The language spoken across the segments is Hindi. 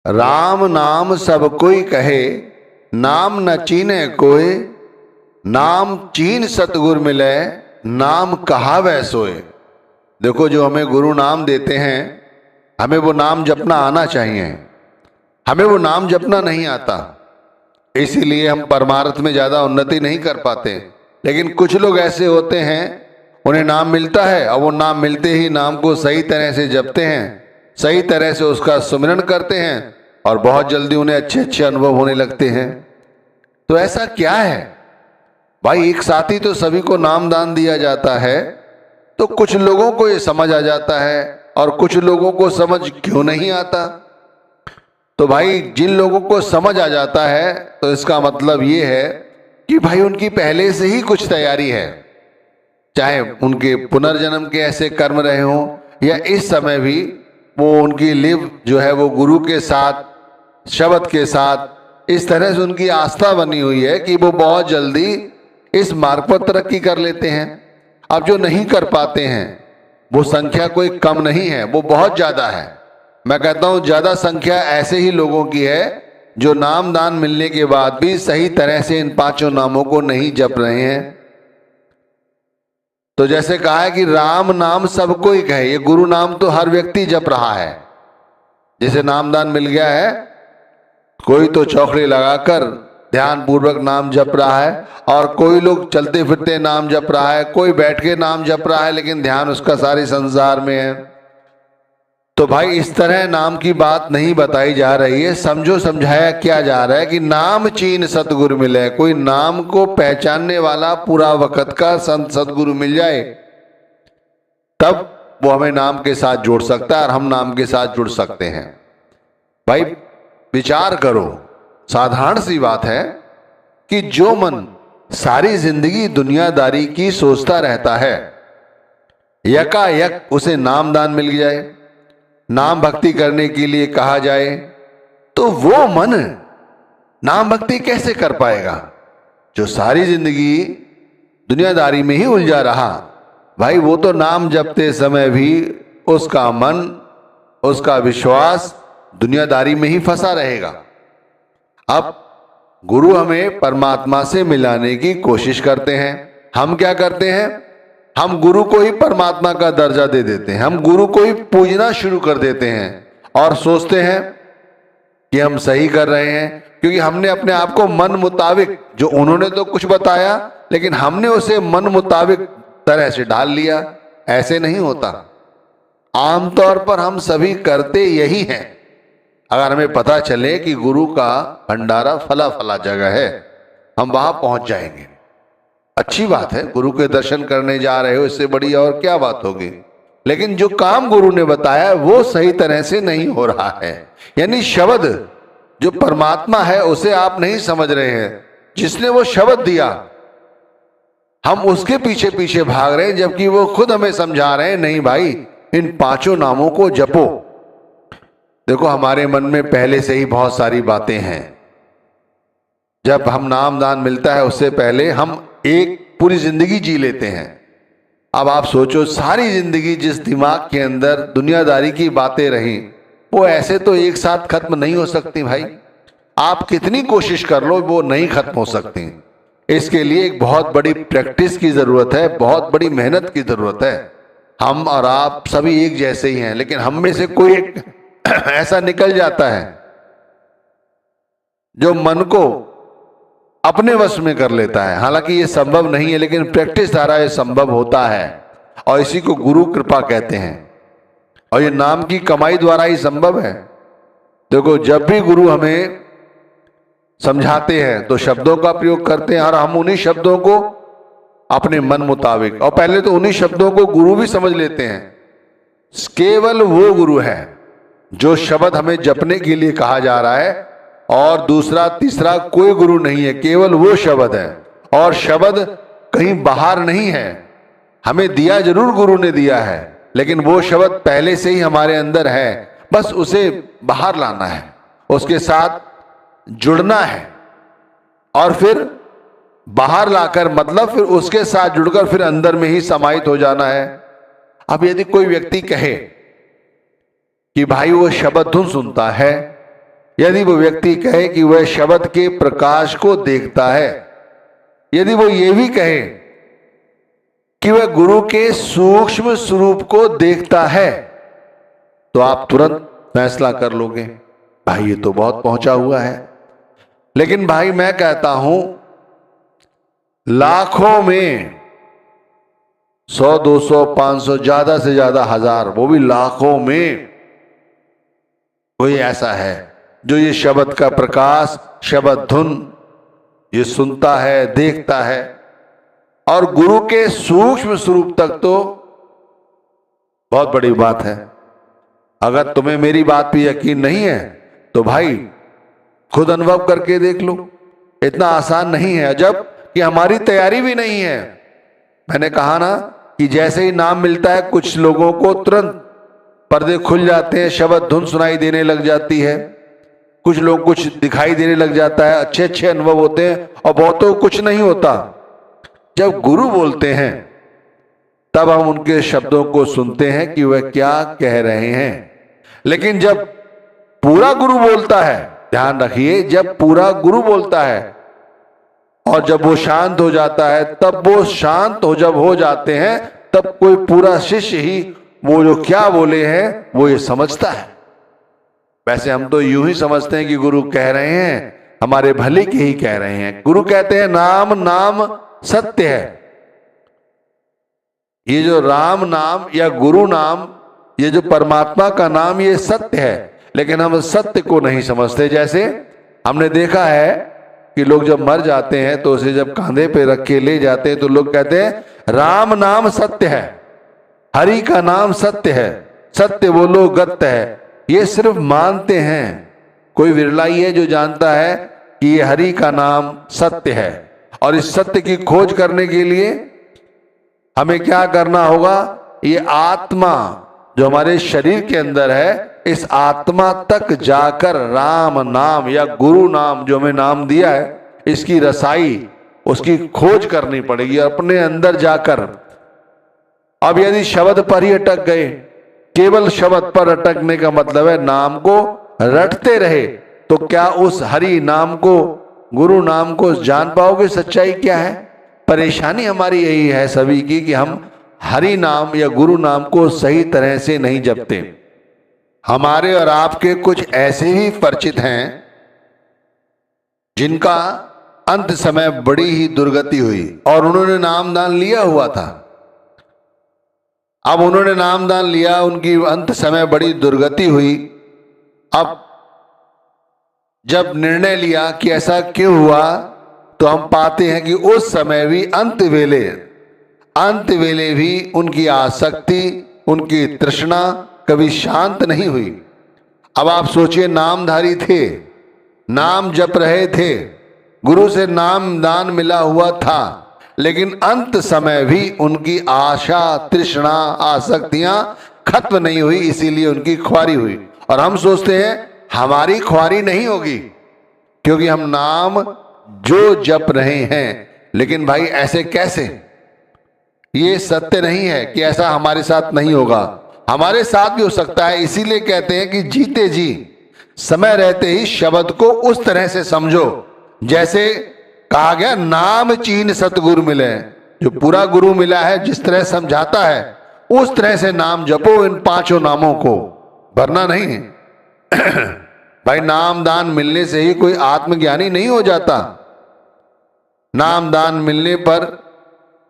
राम नाम सब कोई कहे, नाम न चीने कोय। नाम चीन सतगुर मिले, नाम कहा वह सोए। देखो, जो हमें गुरु नाम देते हैं, हमें वो नाम जपना आना चाहिए। हमें वो नाम जपना नहीं आता, इसीलिए हम परमार्थ में ज्यादा उन्नति नहीं कर पाते। लेकिन कुछ लोग ऐसे होते हैं, उन्हें नाम मिलता है और वो नाम मिलते ही नाम को सही तरह से जपते हैं, सही तरह से उसका सुमिरन करते हैं और बहुत जल्दी उन्हें अच्छे अच्छे अनुभव होने लगते हैं। तो ऐसा क्या है भाई? एक साथ ही तो सभी को नाम दान दिया जाता है, तो कुछ लोगों को ये समझ आ जाता है और कुछ लोगों को समझ क्यों नहीं आता? तो भाई, जिन लोगों को समझ आ जाता है तो इसका मतलब ये है कि भाई उनकी पहले से ही कुछ तैयारी है, चाहे उनके पुनर्जन्म के ऐसे कर्म रहे हों या इस समय भी वो उनकी लिव जो है वो गुरु के साथ, शब्द के साथ इस तरह से उनकी आस्था बनी हुई है कि वो बहुत जल्दी इस मार्ग पर तरक्की कर लेते हैं। अब जो नहीं कर पाते हैं वो संख्या कोई कम नहीं है, वो बहुत ज्यादा है। मैं कहता हूं ज्यादा संख्या ऐसे ही लोगों की है जो नाम दान मिलने के बाद भी सही तरह से इन पांचों नामों को नहीं जप रहे हैं। तो जैसे कहा है कि राम नाम सबको ही कहे, ये गुरु नाम तो हर व्यक्ति जप रहा है। जिसे नाम दान मिल गया है, कोई तो चौकड़ी लगाकर ध्यान पूर्वक नाम जप रहा है और कोई लोग चलते फिरते नाम जप रहा है, कोई बैठ के नाम जप रहा है, लेकिन ध्यान उसका सारे संसार में है। तो भाई, इस तरह नाम की बात नहीं बताई जा रही है। समझो, समझाया क्या जा रहा है कि नाम चीन सतगुरु मिले। कोई नाम को पहचानने वाला पूरा वक्त का संत सतगुरु मिल जाए, तब वो हमें नाम के साथ जोड़ सकता है और हम नाम के साथ जुड़ सकते हैं। भाई विचार करो, साधारण सी बात है कि जो मन सारी जिंदगी दुनियादारी की सोचता रहता है, यकायक उसे नाम दान मिल जाए, नाम भक्ति करने के लिए कहा जाए, तो वो मन नाम भक्ति कैसे कर पाएगा जो सारी जिंदगी दुनियादारी में ही उलझा रहा? भाई वो तो नाम जपते समय भी उसका मन, उसका विश्वास दुनियादारी में ही फंसा रहेगा। अब गुरु हमें परमात्मा से मिलाने की कोशिश करते हैं। हम क्या करते हैं? हम गुरु को ही परमात्मा का दर्जा दे देते हैं, हम गुरु को ही पूजना शुरू कर देते हैं और सोचते हैं कि हम सही कर रहे हैं, क्योंकि हमने अपने आप को मन मुताबिक, जो उन्होंने तो कुछ बताया लेकिन हमने उसे मन मुताबिक तरह से ढाल लिया। ऐसे नहीं होता। आमतौर पर हम सभी करते यही हैं। अगर हमें पता चले कि गुरु का भंडारा फला फला जगह है, हम वहां पहुंच जाएंगे। अच्छी बात है, गुरु के दर्शन करने जा रहे हो, इससे बड़ी और क्या बात होगी। लेकिन जो काम गुरु ने बताया वो सही तरह से नहीं हो रहा है। यानी शब्द जो परमात्मा है उसे आप नहीं समझ रहे हैं। जिसने वो शब्द दिया, हम उसके पीछे पीछे भाग रहे हैं, जबकि वो खुद हमें समझा रहे हैं, नहीं भाई, इन पांचों नामों को जपो। देखो, हमारे मन में पहले से ही बहुत सारी बातें हैं। जब हम नाम दान मिलता है उससे पहले हम एक पूरी जिंदगी जी लेते हैं। अब आप सोचो, सारी जिंदगी जिस दिमाग के अंदर दुनियादारी की बातें रही, वो ऐसे तो एक साथ खत्म नहीं हो सकती भाई। आप कितनी कोशिश कर लो, वो नहीं खत्म हो सकती। इसके लिए एक बहुत बड़ी प्रैक्टिस की जरूरत है, बहुत बड़ी मेहनत की जरूरत है। हम और आप सभी एक जैसे ही हैं, लेकिन हम में से कोई एक ऐसा निकल जाता है जो मन को अपने वश में कर लेता है। हालांकि ये संभव नहीं है, लेकिन प्रैक्टिस द्वारा ये संभव होता है और इसी को गुरु कृपा कहते हैं। और ये नाम की कमाई द्वारा ही संभव है। देखो, जब भी गुरु हमें समझाते हैं तो शब्दों का प्रयोग करते हैं और हम उन्हीं शब्दों को अपने मन मुताबिक, और पहले तो उन्हीं शब्दों को गुरु भी समझ लेते हैं। केवल वो गुरु है जो शब्द हमें जपने के लिए कहा जा रहा है, और दूसरा तीसरा कोई गुरु नहीं है। केवल वो शब्द है, और शब्द कहीं बाहर नहीं है। हमें दिया जरूर गुरु ने दिया है, लेकिन वो शब्द पहले से ही हमारे अंदर है, बस उसे बाहर लाना है, उसके साथ जुड़ना है, और फिर बाहर लाकर, मतलब फिर उसके साथ जुड़कर फिर अंदर में ही समाहित हो जाना है। अब यदि कोई व्यक्ति कहे कि भाई वो शब्द धुन सुनता है यदि वो व्यक्ति कहे कि वह शब्द के प्रकाश को देखता है, यदि वो ये भी कहे कि वह गुरु के सूक्ष्म स्वरूप को देखता है, तो आप तुरंत फैसला कर लोगे भाई ये तो बहुत पहुंचा हुआ है। लेकिन भाई मैं कहता हूं लाखों में 100, 200, 500, ज्यादा से ज्यादा 1000, वो भी लाखों में कोई ऐसा है जो ये शब्द का प्रकाश, शब्द धुन ये सुनता है, देखता है। और गुरु के सूक्ष्म स्वरूप तक तो बहुत बड़ी बात है। अगर तुम्हें मेरी बात पे यकीन नहीं है तो भाई खुद अनुभव करके देख लो। इतना आसान नहीं है, जब कि हमारी तैयारी भी नहीं है। मैंने कहा ना कि जैसे ही नाम मिलता है कुछ लोगों को तुरंत पर्दे खुल जाते हैं, शब्द धुन सुनाई देने लग जाती है, कुछ लोग कुछ दिखाई देने लग जाता है, अच्छे अच्छे अनुभव होते हैं, और बहुतों को कुछ नहीं होता। जब गुरु बोलते हैं तब हम उनके शब्दों को सुनते हैं कि वह क्या कह रहे हैं। लेकिन जब पूरा गुरु बोलता है, ध्यान रखिए, जब पूरा गुरु बोलता है और जब वो शांत हो जाता है, तब वो शांत जब हो जाते हैं तब कोई पूरा शिष्य ही वो जो क्या बोले हैं वो ये समझता है। वैसे हम तो यूं ही समझते हैं कि गुरु कह रहे हैं, हमारे भले के ही कह रहे हैं। गुरु कहते हैं नाम नाम सत्य है। ये जो राम नाम या गुरु नाम, ये जो परमात्मा का नाम, ये सत्य है। लेकिन हम सत्य को नहीं समझते। जैसे हमने देखा है कि लोग जब मर जाते हैं तो उसे जब कांधे पे रख के ले जाते हैं तो लोग कहते हैं राम नाम सत्य है, हरि का नाम सत्य है, सत्य बोलो गत्य है। ये सिर्फ मानते हैं, कोई विरला ही है जो जानता है कि ये हरि का नाम सत्य है। और इस सत्य की खोज करने के लिए हमें क्या करना होगा? ये आत्मा जो हमारे शरीर के अंदर है, इस आत्मा तक जाकर राम नाम या गुरु नाम जो हमें नाम दिया है, इसकी रसाई, उसकी खोज करनी पड़ेगी अपने अंदर जाकर। अब यदि शब्द पर ही अटक गए, केवल शब्द पर अटकने का मतलब है नाम को रटते रहे, तो क्या उस हरि नाम को, गुरु नाम को जान पाओगे सच्चाई क्या है? परेशानी हमारी यही है सभी की कि हम हरि नाम या गुरु नाम को सही तरह से नहीं जपते। हमारे और आपके कुछ ऐसे ही परिचित हैं जिनका अंत समय बड़ी ही दुर्गति हुई और उन्होंने नामदान लिया हुआ था। अब उन्होंने नामदान लिया, उनकी अंत समय बड़ी दुर्गति हुई। अब जब निर्णय लिया कि ऐसा क्यों हुआ, तो हम पाते हैं कि उस समय भी अंत वेले भी उनकी आसक्ति, उनकी तृष्णा कभी शांत नहीं हुई। अब आप सोचिए, नामधारी थे, नाम जप रहे थे, गुरु से नाम दान मिला हुआ था, लेकिन अंत समय भी उनकी आशा, तृष्णा, आसक्तियां खत्म नहीं हुई, इसीलिए उनकी ख्वारी हुई। और हम सोचते हैं हमारी ख्वारी नहीं होगी क्योंकि हम नाम जो जप रहे हैं। लेकिन भाई ऐसे कैसे? ये सत्य नहीं है कि ऐसा हमारे साथ नहीं होगा, हमारे साथ भी हो सकता है। इसीलिए कहते हैं कि जीते जी समय रहते ही शब्द को उस तरह से समझो जैसे कहा गया, नाम चीन सतगुरु मिले। जो पूरा गुरु मिला है जिस तरह समझाता है उस तरह से नाम जपो, इन पांचों नामों को, वरना नहीं। भाई नाम दान मिलने से ही कोई आत्मज्ञानी नहीं हो जाता। नाम दान मिलने पर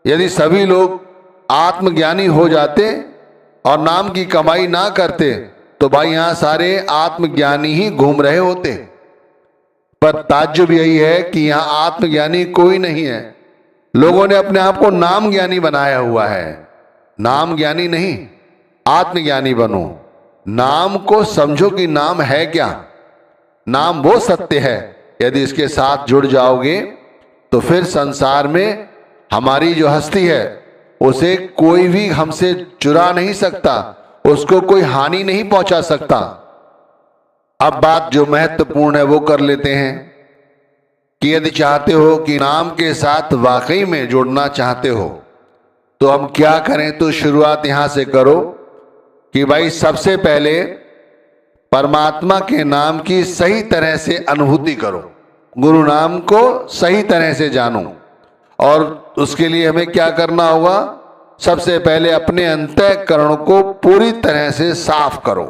यदि सभी लोग आत्मज्ञानी हो जाते और नाम की कमाई ना करते तो भाई यहां सारे आत्मज्ञानी ही घूम रहे होते। पर ताज्जुब यही है कि यहां आत्मज्ञानी कोई नहीं है। लोगों ने अपने आप को नाम ज्ञानी बनाया हुआ है। नाम ज्ञानी नहीं, आत्मज्ञानी बनो। नाम को समझो कि नाम है क्या। नाम वो सत्य है, यदि इसके साथ जुड़ जाओगे तो फिर संसार में हमारी जो हस्ती है उसे कोई भी हमसे चुरा नहीं सकता, उसको कोई हानि नहीं पहुंचा सकता। अब बात जो महत्वपूर्ण है वो कर लेते हैं कि यदि चाहते हो कि नाम के साथ वाकई में जुड़ना चाहते हो तो हम क्या करें। तो शुरुआत यहां से करो कि भाई सबसे पहले परमात्मा के नाम की सही तरह से अनुभूति करो, गुरु नाम को सही तरह से जानो। और उसके लिए हमें क्या करना होगा? सबसे पहले अपने अंतःकरण को पूरी तरह से साफ करो।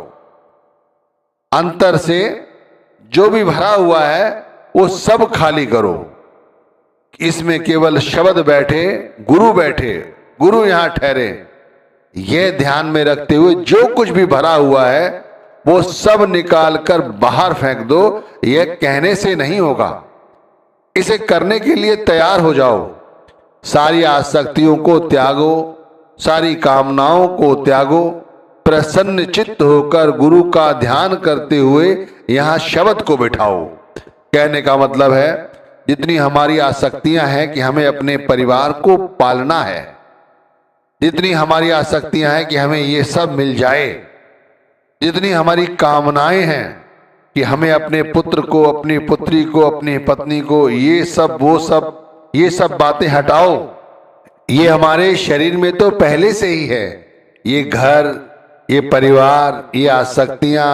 अंतर से जो भी भरा हुआ है वो सब खाली करो। इसमें केवल शब्द बैठे, गुरु यहां ठहरे। यह ध्यान में रखते हुए जो कुछ भी भरा हुआ है वो सब निकाल कर बाहर फेंक दो। यह कहने से नहीं होगा, इसे करने के लिए तैयार हो जाओ। सारी आसक्तियों को त्यागो, सारी कामनाओं को त्यागो। प्रसन्न चित्त होकर गुरु का ध्यान करते हुए यहां शब्द को बिठाओ। कहने का मतलब है, जितनी हमारी आसक्तियां हैं कि हमें अपने परिवार को पालना है, जितनी हमारी आसक्तियां हैं कि हमें ये सब मिल जाए, जितनी हमारी कामनाएं हैं कि हमें अपने पुत्र को, अपनी पुत्री को, अपनी पत्नी को, ये सब वो सब, ये सब बातें हटाओ। ये हमारे शरीर में तो पहले से ही है। ये घर, ये परिवार, ये आसक्तियां,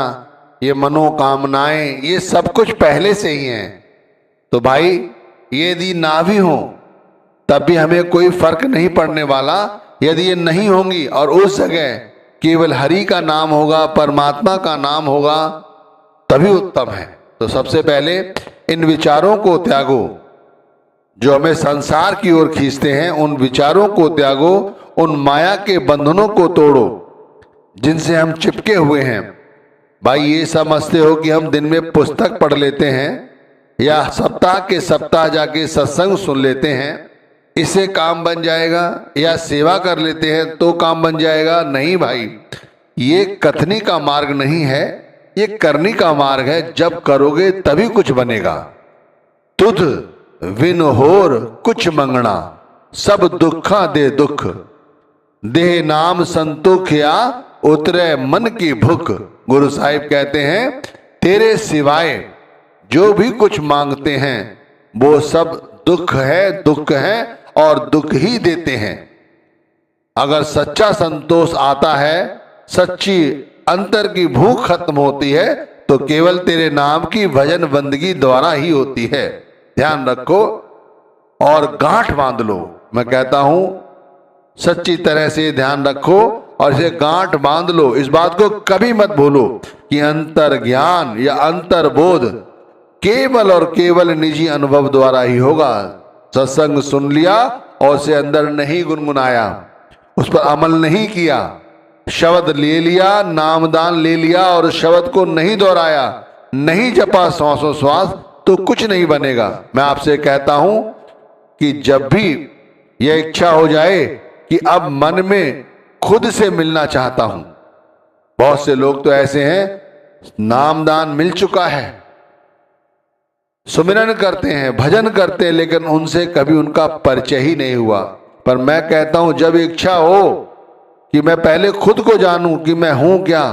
ये मनोकामनाएं, ये सब कुछ पहले से ही हैं। तो भाई ये यदि ना भी हो तब भी हमें कोई फर्क नहीं पड़ने वाला। यदि ये नहीं होंगी और उस जगह केवल हरि का नाम होगा, परमात्मा का नाम होगा, तभी उत्तम है। तो सबसे पहले इन विचारों को त्यागो जो हमें संसार की ओर खींचते हैं। उन विचारों को त्यागो, उन माया के बंधनों को तोड़ो जिनसे हम चिपके हुए हैं। भाई ये समझते हो कि हम दिन में पुस्तक पढ़ लेते हैं या सप्ताह के सप्ताह जाके सत्संग सुन लेते हैं, इससे काम बन जाएगा, या सेवा कर लेते हैं तो काम बन जाएगा? नहीं भाई, ये कथनी का मार्ग नहीं है, ये करनी का मार्ग है। जब करोगे तभी कुछ बनेगा। तुध विन होर कुछ मंगना, सब दुखा दे दुख, देह नाम संतोख या उतरे मन की भूख। गुरु साहिब कहते हैं, तेरे सिवाय जो भी कुछ मांगते हैं वो सब दुख है और दुख ही देते हैं। अगर सच्चा संतोष आता है, सच्ची अंतर की भूख खत्म होती है, तो केवल तेरे नाम की भजन बंदगी द्वारा ही होती है। ध्यान रखो और गांठ बांध लो। मैं कहता हूं सच्ची तरह से ध्यान रखो और इसे गांठ बांध लो। इस बात को कभी मत भूलो कि अंतर ज्ञान या अंतर बोध केवल और केवल निजी अनुभव द्वारा ही होगा। सत्संग सुन लिया और उसे अंदर नहीं गुनगुनाया, उस पर अमल नहीं किया, शब्द ले लिया, नामदान ले लिया और शब्द को नहीं दोहराया, नहीं जपा श्वासों श्वास, तो कुछ नहीं बनेगा। मैं आपसे कहता हूं कि जब भी यह इच्छा हो जाए कि अब मन में खुद से मिलना चाहता हूं, बहुत से लोग तो ऐसे हैं, नामदान मिल चुका है, सुमिरन करते हैं, भजन करते हैं, लेकिन उनसे कभी उनका परिचय ही नहीं हुआ। पर मैं कहता हूं जब इच्छा हो कि मैं पहले खुद को जानूं कि मैं हूं क्या,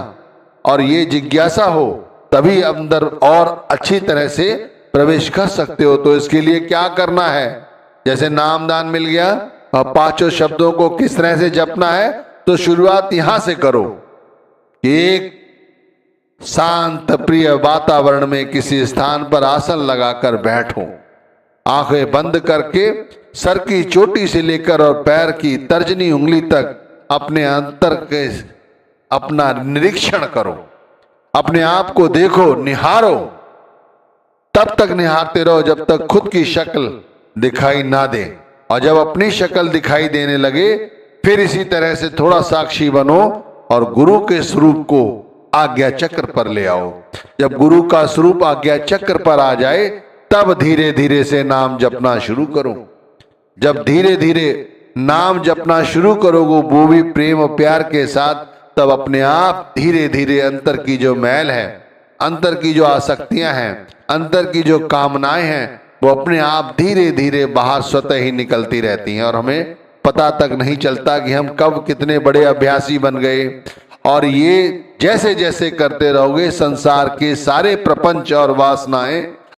और ये जिज्ञासा हो, तभी अंदर और अच्छी तरह से प्रवेश कर सकते हो। तो इसके लिए क्या करना है? जैसे नामदान मिल गया और पांचों शब्दों को किस तरह से जपना है, तो शुरुआत यहां से करो। एक शांत प्रिय वातावरण में किसी स्थान पर आसन लगाकर बैठो, आंखें बंद करके सर की चोटी से लेकर और पैर की तर्जनी उंगली तक अपने अंतर के अपना निरीक्षण करो, अपने आप को देखो, निहारो। तब तक निहारते रहो जब तक खुद की शक्ल दिखाई ना दे, और जब अपनी शक्ल दिखाई देने लगे फिर इसी तरह से थोड़ा साक्षी बनो और गुरु के स्वरूप को आज्ञा चक्र पर ले आओ। जब गुरु का स्वरूप आज्ञा चक्र पर आ जाए तब धीरे धीरे से नाम जपना शुरू करो। जब धीरे धीरे नाम जपना शुरू करोगे, वो भी प्रेम और प्यार के साथ, तब अपने आप धीरे धीरे अंतर की जो मैल है, अंतर की जो आसक्तियां हैं, अंतर की जो कामनाएं हैं, वो अपने आप धीरे धीरे बाहर स्वतः ही निकलती रहती हैं और हमें पता तक नहीं चलता कि हम कब कितने बड़े अभ्यासी बन गए। और ये जैसे जैसे करते रहोगे, संसार के सारे प्रपंच और वासनाएं